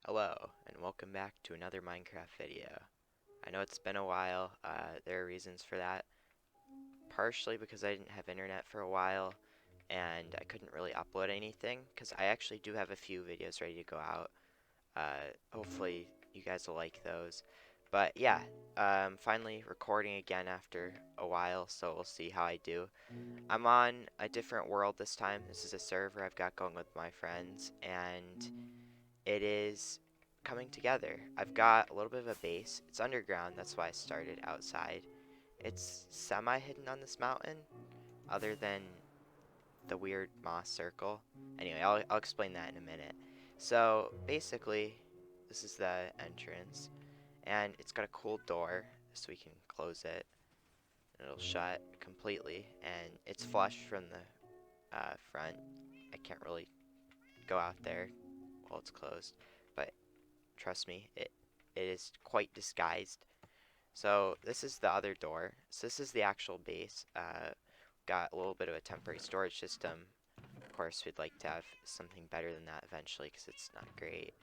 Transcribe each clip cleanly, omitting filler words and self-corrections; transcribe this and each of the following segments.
Hello, and welcome back to another Minecraft video. I know it's been a while, there are reasons for that. Partially because I didn't have internet for a while, and I couldn't really upload anything, because I actually do have a few videos ready to go out. Hopefully you guys will like those. But yeah, finally recording again after a while, so we'll see how I do. I'm on a different world this time. This is a server I've got going with my friends, and it is coming together. I've got a little bit of a base. It's underground, that's why I started outside. It's semi-hidden on this mountain, other than the weird moss circle. Anyway, I'll explain that in a minute. So, basically, this is the entrance, and it's got a cool door, so we can close it, and it'll shut completely, and it's flush from the front. I can't really go out there while it's closed, but trust me, it is quite disguised. So this is the other door. So this is the actual base. Got a little bit of a temporary storage system. Of course, we'd like to have something better than that eventually because it's not great.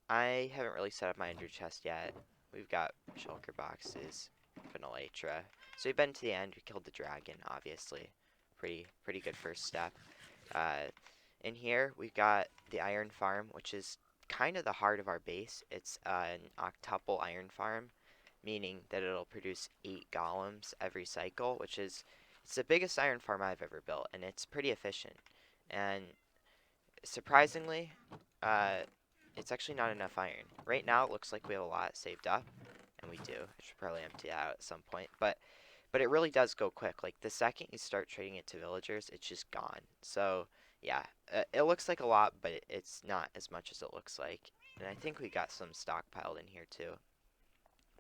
I haven't really set up my ender chest yet. We've got shulker boxes, vanilla elytra. So we've been to the end. We killed the dragon, obviously. Pretty good first step. Uh, in here, we've got the iron farm, which is kind of the heart of our base. It's an octuple iron farm, meaning that it'll produce 8 golems every cycle, which is it's the biggest iron farm I've ever built, and it's pretty efficient. And surprisingly, uh, it's actually not enough iron. Right now, it looks like we have a lot saved up, and we do. I should probably empty it out at some point, but it really does go quick. Like the second you start trading it to villagers, it's just gone. So yeah, it looks like a lot, but it's not as much as it looks like. And I think we got some stockpiled in here too.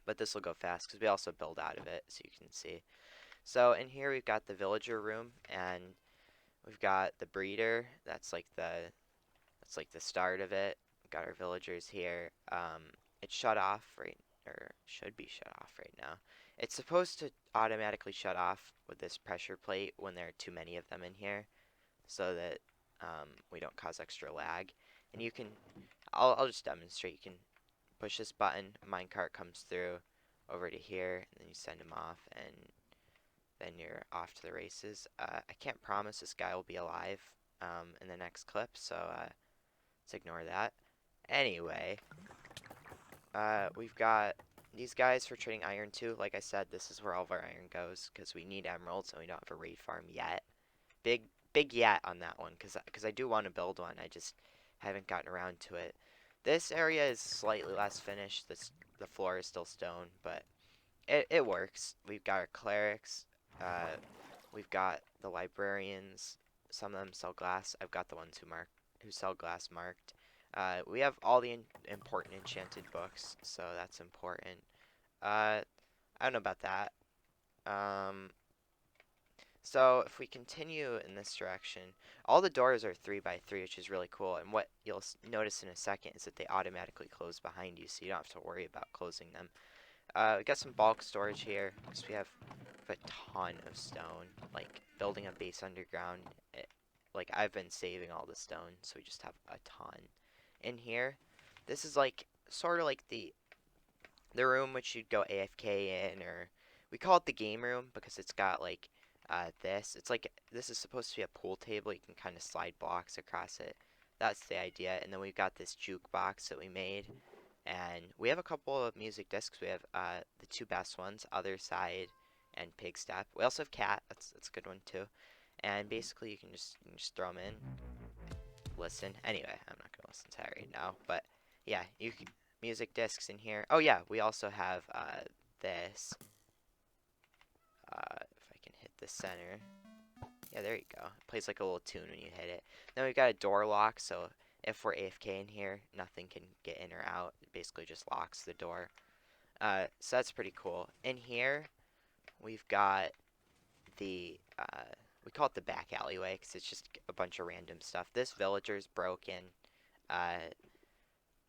But this will go fast because we also build out of it, so you can see. So in here we've got the villager room, and we've got the breeder. That's like the start of it. We've got our villagers here. It's shut off right, or should be shut off right now. It's supposed to automatically shut off with this pressure plate when there are too many of them in here, so that we don't cause extra lag. And you can, I'll just demonstrate. You can push this button, a minecart comes through over to here, and then you send him off, and then you're off to the races. I can't promise this guy will be alive in the next clip, so let's ignore that. Anyway, we've got these guys for trading iron too. Like I said, this is where all of our iron goes because we need emeralds and we don't have a raid farm yet. Big big yet on that one because I do want to build one. I just haven't gotten around to it. This area is slightly less finished. The floor is still stone, but it works. We've got our clerics. Uh, we've got the librarians. Some of them sell glass. I've got the ones who sell glass marked. We have all the important enchanted books, so that's important. I don't know about that. Um, so if we continue in this direction, all the doors are 3 by 3, which is really cool. And what you'll notice in a second is that they automatically close behind you, so you don't have to worry about closing them. We got some bulk storage here because we have a ton of stone. Like building a base underground, like I've been saving all the stone, so we just have a ton. In here, this is like sort of like the room which you'd go AFK in, or we call it the game room because it's got like this. It's like this is supposed to be a pool table. You can kind of slide blocks across it. That's the idea. And then we've got this jukebox that we made, and we have a couple of music discs. We have the two best ones, Other Side and Pig Step. We also have Cat. That's a good one too. And basically, you can just throw them in, listen. Anyway, I'm not gonna listen to that right now, but yeah, you can, music discs in here. Oh yeah, we also have this. If I can hit the center. Yeah, there you go. It plays like a little tune when you hit it. Then we've got a door lock, so if we're AFK in here, nothing can get in or out. It basically just locks the door. So that's pretty cool. In here, we've got the we call it the back alleyway because it's just a bunch of random stuff. This villager's broken. Uh,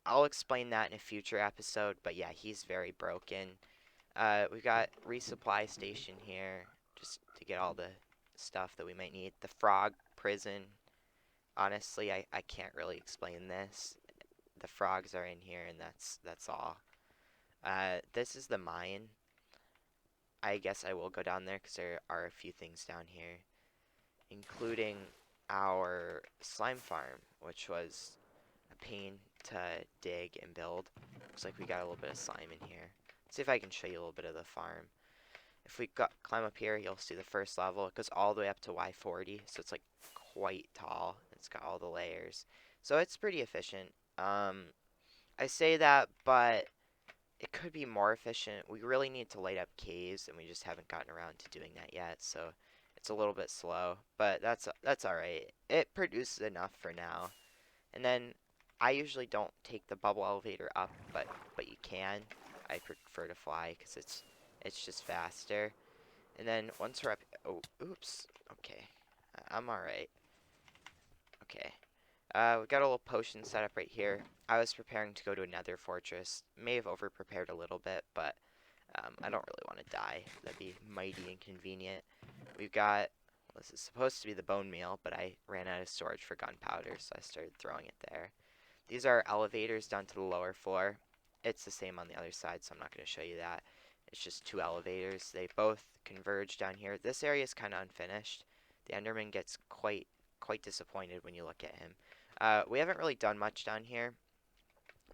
I'll explain that in a future episode, but yeah, he's very broken. We've got resupply station here just to get all the stuff that we might need. The frog prison. Honestly, I can't really explain this. the frogs are in here, and that's all. This is the mine. I guess I will go down there because there are a few things down here, including our slime farm, which was a pain to dig and build. Looks like we got a little bit of slime in here. Let's see if I can show you a little bit of the farm. If we climb up here, you'll see the first level. It goes all the way up to Y40, so it's like quite tall. It's got all the layers, so it's pretty efficient. I say that, but it could be more efficient. We really need to light up caves, and we just haven't gotten around to doing that yet, so it's a little bit slow, but that's all right. It produces enough for now. And then I usually don't take the bubble elevator up, but you can. I prefer to fly because it's just faster. And then once we're up, oh, oops. Okay, I'm all right. Okay. We got a little potion set up right here. I was preparing to go to another fortress. May have over prepared a little bit, but I don't really want to die. That'd be mighty inconvenient. We've got, well, this is supposed to be the bone meal, but I ran out of storage for gunpowder, so I started throwing it there. These are elevators down to the lower floor. It's the same on the other side, so I'm not going to show you that. It's just two elevators. They both converge down here. This area is kind of unfinished. The Enderman gets quite disappointed when you look at him. We haven't really done much down here,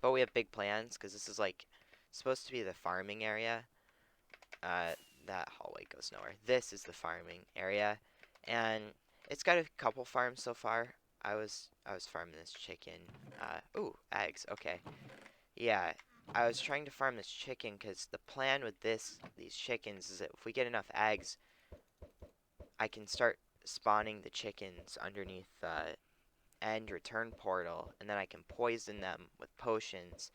but we have big plans because this is like supposed to be the farming area. Uh, that hallway goes nowhere. This is the farming area, and it's got a couple farms so far. I was farming this chicken. Ooh, eggs. Okay, yeah. I was trying to farm this chicken because the plan with these chickens is that if we get enough eggs, I can start spawning the chickens underneath the end return portal, and then I can poison them with potions.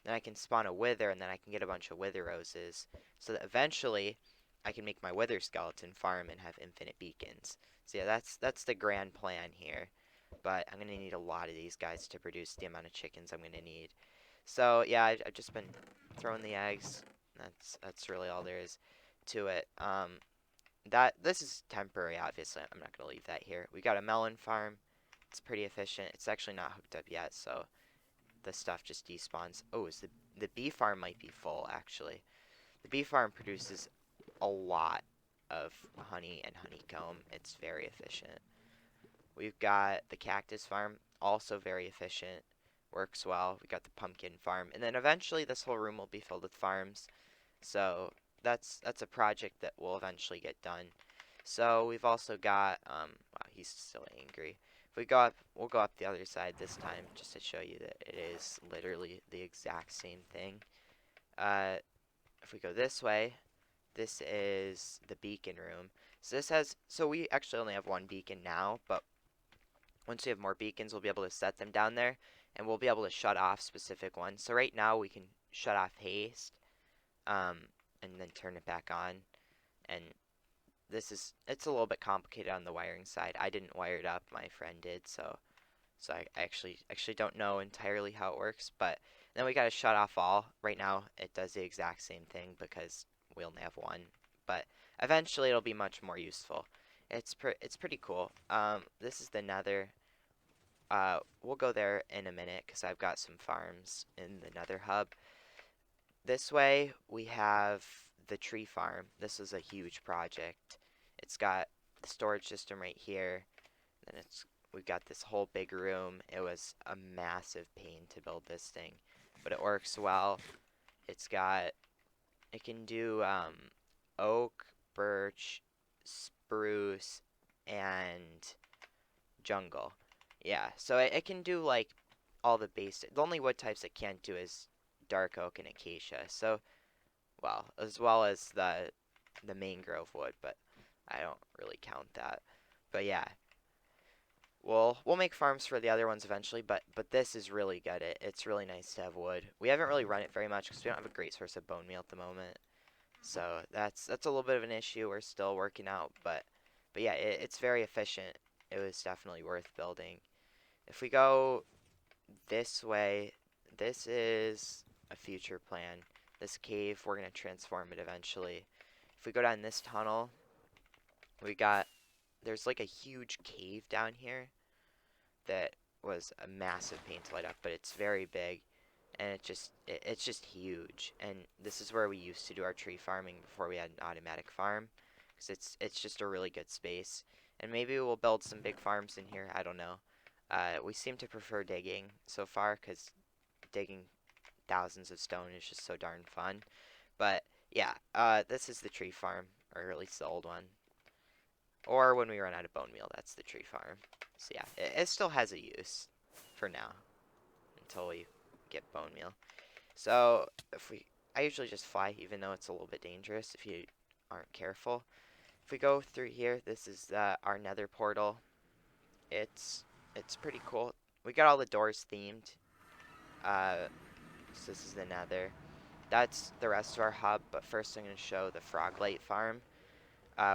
Then I can spawn a wither, and then I can get a bunch of wither roses, so that eventually I can make my wither skeleton farm and have infinite beacons. So yeah, that's the grand plan here. But I'm gonna need a lot of these guys to produce the amount of chickens I'm gonna need. So yeah, I've just been throwing the eggs. That's really all there is to it. That this is temporary, obviously. I'm not gonna leave that here. We got a melon farm. It's pretty efficient. It's actually not hooked up yet, so the stuff just despawns. Oh, is the bee farm might be full actually. The bee farm produces a lot of honey and honeycomb. It's very efficient. We've got the cactus farm, also very efficient. Works well. We got the pumpkin farm, and then eventually this whole room will be filled with farms. So that's a project that will eventually get done. So we've also got wow, he's still angry. If we go up, we'll go up the other side this time just to show you that it is literally the exact same thing. Uh, if we go this way, this is the beacon room. So we actually only have one beacon now, but once we have more beacons, we'll be able to set them down there, and we'll be able to shut off specific ones. So right now we can shut off haste, um, and then turn it back on, and it's a little bit complicated on the wiring side. I didn't wire it up, my friend did, so I actually don't know entirely how it works. But then we gotta shut off all. Right now it does the exact same thing because we only have one, but eventually it'll be much more useful. It's pretty cool. This is the Nether. We'll go there in a minute because I've got some farms in the Nether hub. This way we have the tree farm. This is a huge project. It's got the storage system right here. Then we've got this whole big room. It was a massive pain to build this thing, but it works well. It can do oak, birch, spruce, and jungle. Yeah, so it can do like all the basic. The only wood types it can't do is dark oak and acacia. So, well, as well as the mangrove wood, but I don't really count that. But yeah, we'll make farms for the other ones eventually, but this is really good. It's really nice to have wood. We haven't really run it very much because we don't have a great source of bone meal at the moment. So that's a little bit of an issue we're still working out, but yeah, it's very efficient. It was definitely worth building. If we go this way, this is a future plan. This cave, we're gonna transform it eventually. If we go down this tunnel, we got there's like a huge cave down here that was a massive pain to light up, but it's very big, and it's just huge. And this is where we used to do our tree farming before we had an automatic farm, because it's just a really good space. And maybe we'll build some big farms in here. I don't know. We seem to prefer digging so far, because digging thousands of stone is just so darn fun. But yeah, this is the tree farm, or at least the old one. Or when we run out of bone meal, that's the tree farm. So yeah, it still has a use for now until we get bone meal. So if we, I usually just fly, even though it's a little bit dangerous if you aren't careful. If we go through here, this is our Nether portal. It's it's pretty cool. We got all the doors themed. So this is the Nether. That's the rest of our hub. But first, I'm going to show the Froglight farm,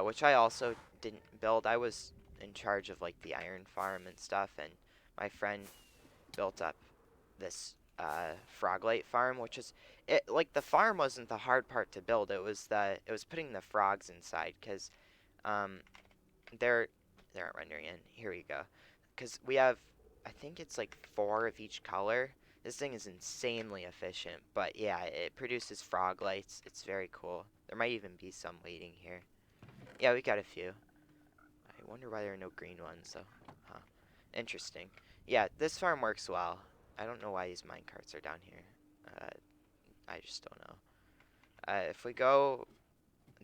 which I also didn't build. I was in charge of like the iron farm and stuff, and my friend built up this Froglight farm, which is it. Like the farm wasn't the hard part to build. It was putting the frogs inside, because um, they're they aren't rendering in. Here we go. Because we have, I think it's like 4 of each color. This thing is insanely efficient, but yeah, it produces frog lights. It's very cool. There might even be some waiting here. Yeah, we got a few. I wonder why there are no green ones, though. Huh. Interesting. Yeah, this farm works well. I don't know why these minecarts are down here. I just don't know. If we go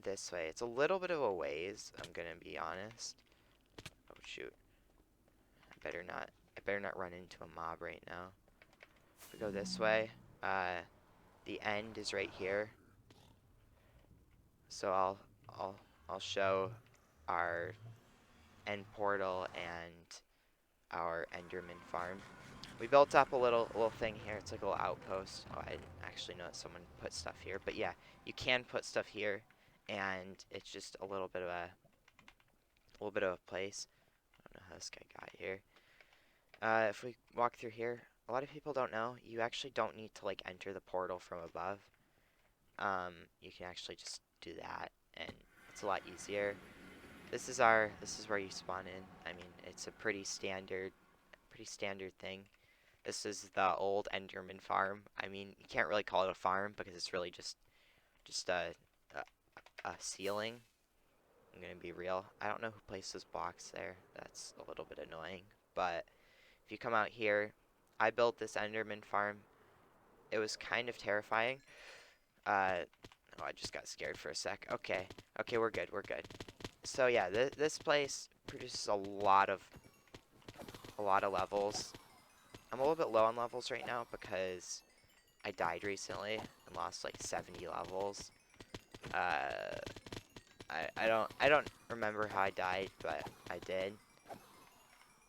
this way, it's a little bit of a ways, I'm gonna be honest. Oh shoot. I better not run into a mob right now. If we go this way, the end is right here. So I'll I'll show our end portal and our Enderman farm. We built up a little thing here. It's like a little outpost. Oh, I didn't actually know that someone put stuff here, but yeah, you can put stuff here, and it's just a little bit of a place. I don't know how this guy got here. If we walk through here, a lot of people don't know you actually don't need to like enter the portal from above. You can actually just do that, and it's a lot easier. This is where you spawn in. I mean, it's a pretty standard thing. This is the old Enderman farm. I mean, you can't really call it a farm because it's really just a ceiling. I'm gonna be real. I don't know who placed those blocks there. That's a little bit annoying. But if you come out here, I built this Enderman farm. It was kind of terrifying. Oh, I just got scared for a sec. Okay, okay, we're good. We're good. So yeah, this place produces a lot of levels. I'm a little bit low on levels right now because I died recently and lost like 70 levels. Uh, I don't remember how I died, but I did.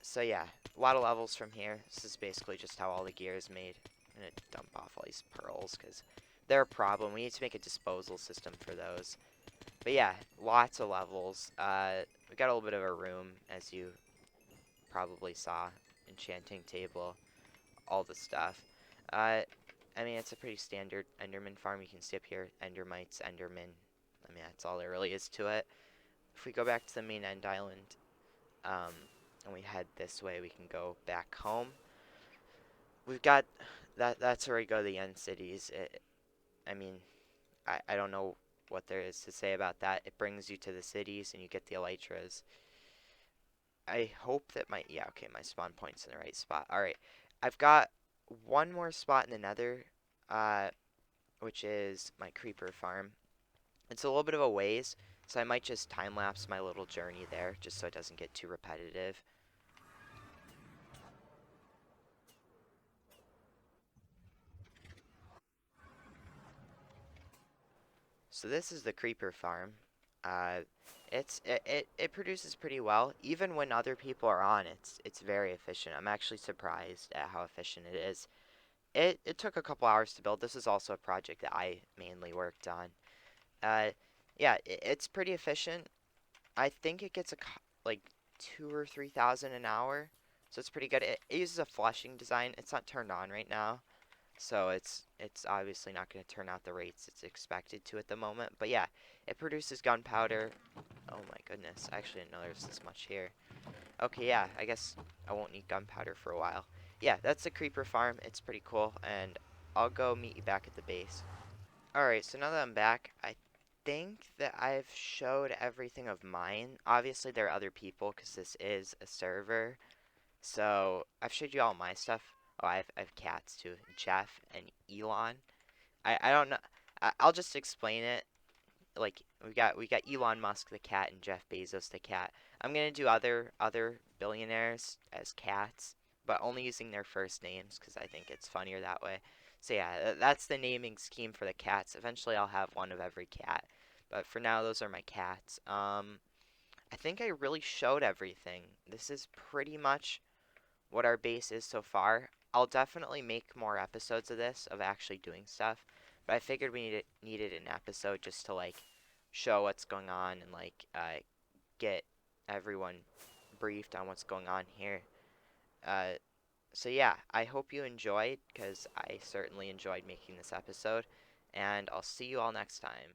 So yeah, a lot of levels from here. This is basically just how all the gear is made. I'm gonna dump off all these pearls because they're a problem. We need to make a disposal system for those. But yeah, lots of levels. We got a little bit of a room, as you probably saw. Enchanting table, all the stuff. I mean, it's a pretty standard Enderman farm. You can see up here, Endermites, Enderman. I mean, that's all there really is to it. If we go back to the main end island, um, and we head this way, we can go back home. We've got that's where we go to the end cities. I mean, I don't know what there is to say about that. It brings you to the cities and you get the elytras. I hope that yeah, okay, my spawn point's in the right spot. Alright, I've got one more spot in the nether, uh, which is my creeper farm. It's a little bit of a ways, so I might just time-lapse my little journey there, just so it doesn't get too repetitive. So this is the creeper farm. Uh, it produces pretty well. Even when other people are on, it's very efficient. I'm actually surprised at how efficient it is. It took a couple hours to build. This is also a project that I mainly worked on. Uh, yeah, it's pretty efficient. I think it gets like 2 or 3 thousand an hour, so it's pretty good. It uses a flushing design. It's not turned on right now, So it's obviously not going to turn out the rates it's expected to at the moment. But yeah, it produces gunpowder. Oh my goodness, I actually didn't know there's this much here. Okay, yeah, I guess I won't need gunpowder for a while. Yeah, that's the creeper farm. It's pretty cool, and I'll go meet you back at the base. Alright, so now that I'm back, I think that I've showed everything of mine. Obviously, there are other people because this is a server. So I've showed you all my stuff. Oh, I have cats too, Jeff and Elon. I don't know. I'll just explain it. Like we got Elon Musk the cat and Jeff Bezos the cat. I'm gonna do other billionaires as cats, but only using their first names because I think it's funnier that way. So yeah, that's the naming scheme for the cats. Eventually, I'll have one of every cat, but for now, those are my cats. I think I really showed everything. This is pretty much what our base is so far. I'll definitely make more episodes of this, of actually doing stuff. But I figured we needed an episode just to like show what's going on and like get everyone briefed on what's going on here. Uh, so yeah, I hope you enjoyed because I certainly enjoyed making this episode, and I'll see you all next time.